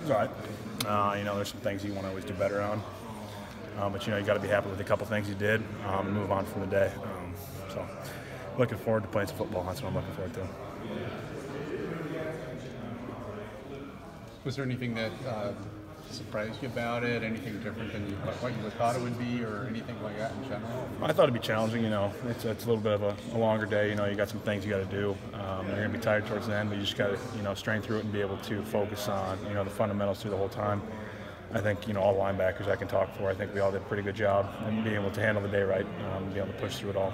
was all right. You know, there's some things you want to always do better on. But, you know, you got to be happy with a couple things you did and move on from the day. So looking forward to playing some football. That's what I'm looking forward to. Was there anything that surprised you about it? Anything different than what you thought it would be, or anything like that in general? I thought it'd be challenging. You know, it's a little bit of a longer day. You know, you got some things you got to do. You're gonna be tired towards the end, but you just got to, you know, strain through it and be able to focus on, you know, the fundamentals through the whole time. I think, you know, all linebackers I can talk for, I think we all did a pretty good job in being able to handle the day right, be able to push through it all.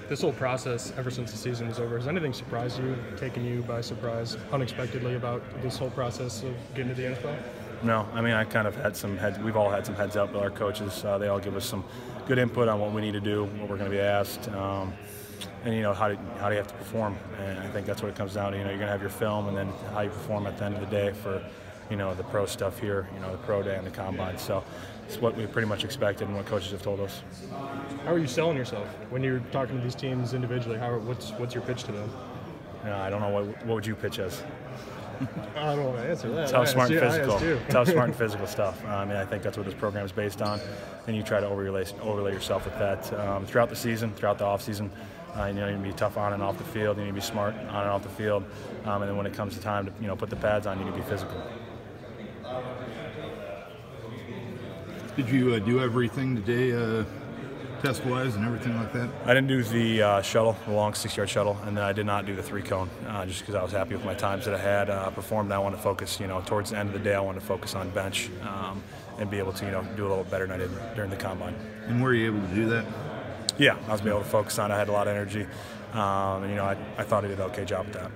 This whole process, ever since the season was over, has anything surprised you, taken you by surprise, unexpectedly about this whole process of getting to the NFL? No, I mean, I kind of had some heads. We've all had some heads up with our coaches. They all give us some good input on what we need to do, what we're going to be asked, and you know how do you have to perform. And I think that's what it comes down to. You know, you're going to have your film, and then how you perform at the end of the day for, you know, the pro stuff here. You know, the pro day and the combine. So it's what we pretty much expected and what coaches have told us. How are you selling yourself when you're talking to these teams individually? What's your pitch to them? I don't know what would you pitch as. I don't want to answer that. Tough, smart, and physical. Tough, smart, and physical stuff. I mean, I think that's what this program is based on, and you try to overlay yourself with that throughout the season, throughout the off season. You know, you need to be tough on and off the field. You need to be smart on and off the field, and then when it comes to time to, you know, put the pads on, you need to be physical. Did you do everything today, test-wise and everything like that? I didn't do the shuttle, the long 6-yard shuttle, and then I did not do the 3-cone, just because I was happy with my times that I had performed. I wanted to focus, you know, towards the end of the day, I wanted to focus on bench and be able to, you know, do a little better than I did during the combine. And were you able to do that? Yeah, I was able to focus on it. I had a lot of energy, and, you know, I thought I did an okay job with that.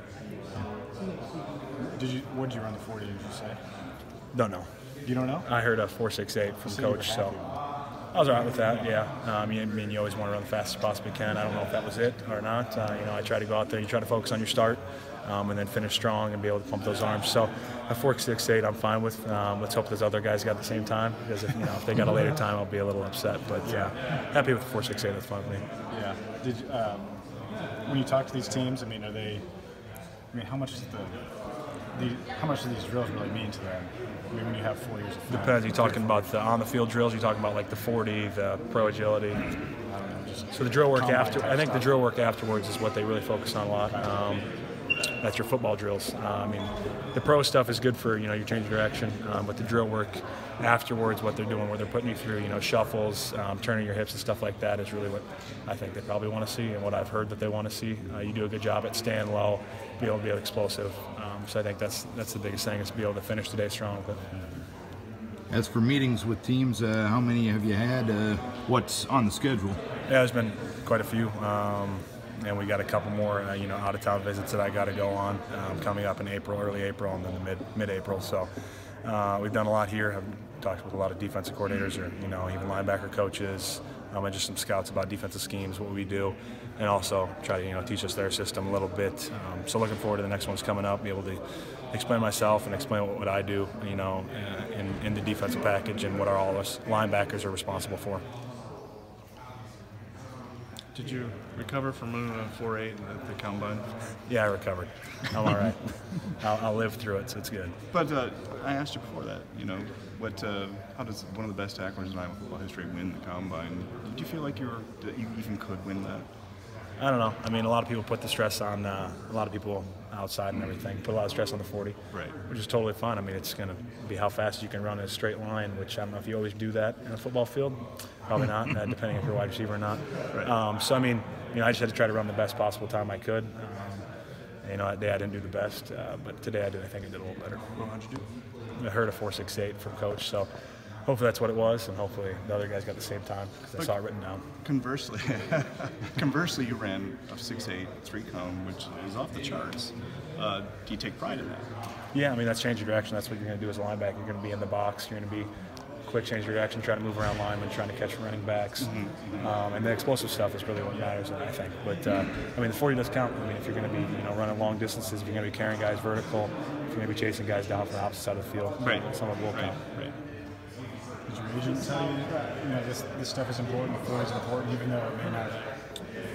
What did you run the 40, did you say? Don't know. You don't know? I heard a 4.68 from Coach, so I was all right with that, yeah. I mean, you always want to run the fastest you possibly can. I don't know if that was it or not. You know, I try to go out there, you try to focus on your start, and then finish strong and be able to pump those arms. So a 4.68 I'm fine with. Let's hope those other guys got the same time, because if, you know, if they got a later time, I'll be a little upset. But happy with the 4.68, that's fine with me. Yeah. When you talk to these teams, I mean, how much do these drills really mean to them? I mean, when you have 4 years of film. Depends. You're talking about the on-the-field drills. You're talking about like the 40, the pro agility. So the drill work I think the drill work afterwards is what they really focus on a lot. That's your football drills. I mean, the pro stuff is good for, you know, your change of direction, but the drill work afterwards, what they're doing, where they're putting you through, you know, shuffles, turning your hips and stuff like that, is really what I think they probably want to see, and what I've heard that they want to see. You do a good job at staying low, be able to be explosive. So I think that's the biggest thing, is to be able to finish the day strong with it. As for meetings with teams, how many have you had? What's on the schedule? Yeah, there's been quite a few, and we got a couple more, you know, out-of-town visits that I got to go on coming up in April, early April, and then mid-April. So we've done a lot here. I've talked with a lot of defensive coordinators, or, you know, even linebacker coaches, and just some scouts about defensive schemes, what we do, and also try to, you know, teach us their system a little bit. So looking forward to the next ones coming up, be able to explain myself and explain what I do, you know, in the defensive package, and what all us linebackers are responsible for. Did you recover from moving a 4.8 at the combine? Yeah, I recovered. I'm all right. I'll live through it, so it's good. But I asked you before that, you know, how does one of the best tacklers in Iowa football history win the combine? Did you feel like you even could win that? I don't know. I mean, a lot of people put the stress on, a lot of people outside and everything, put a lot of stress on the 40, right, which is totally fine. I mean, it's going to be how fast you can run in a straight line, which I don't know if you always do that in a football field. Probably not, depending if you're a wide receiver or not. Right. So, I mean, you know, I just had to try to run the best possible time I could. You know, that day I didn't do the best, but today I think I did a little better. Well, how'd you do? I heard a 4.68 from Coach, so hopefully that's what it was, and hopefully the other guys got the same time, because I saw it written down. Conversely, you ran a 6.8 3-cone, which is off the charts. Do you take pride in that? Yeah, I mean, that's change your direction. That's what you're going to do as a linebacker. You're going to be in the box. You're going to be quick change your direction, trying to move around linemen, trying to catch running backs. And the explosive stuff is really what matters, I think. But, I mean, the 40 does count. I mean, if you're going to be, you know, running long distances, if you're going to be carrying guys vertical, if you're going to be chasing guys down from the opposite side of the field, some of it will count. Right. Did your agent tell you, you know, this stuff is important, the 40 is important, even though it may not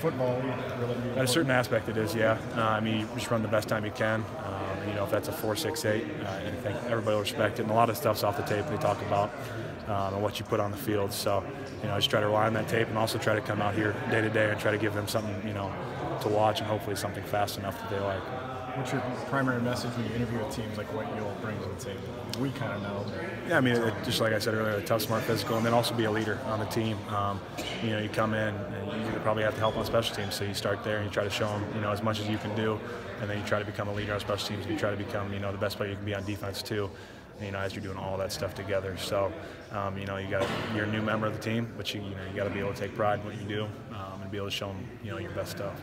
football really be important? At a certain aspect it is, yeah. I mean, you just run the best time you can. You know, if that's a 4.68, I think everybody will respect it. And a lot of stuff's off the tape they talk about and what you put on the field. So, you know, I just try to rely on that tape and also try to come out here day to day and try to give them something, you know, to watch and hopefully something fast enough that they like. What's your primary message when you interview with teams, like what you'll bring to the table? We kind of know. Yeah, I mean, just like I said earlier, tough, smart, physical, and then also be a leader on the team. You know, you come in and you probably have to help on special teams, so you start there and you try to show them, you know, as much as you can do, and then you try to become a leader on special teams and you try to become, you know, the best player you can be on defense too. You know, as you're doing all that stuff together. So, you know, you're a new member of the team, but you know, you got to be able to take pride in what you do and be able to show them, you know, your best stuff.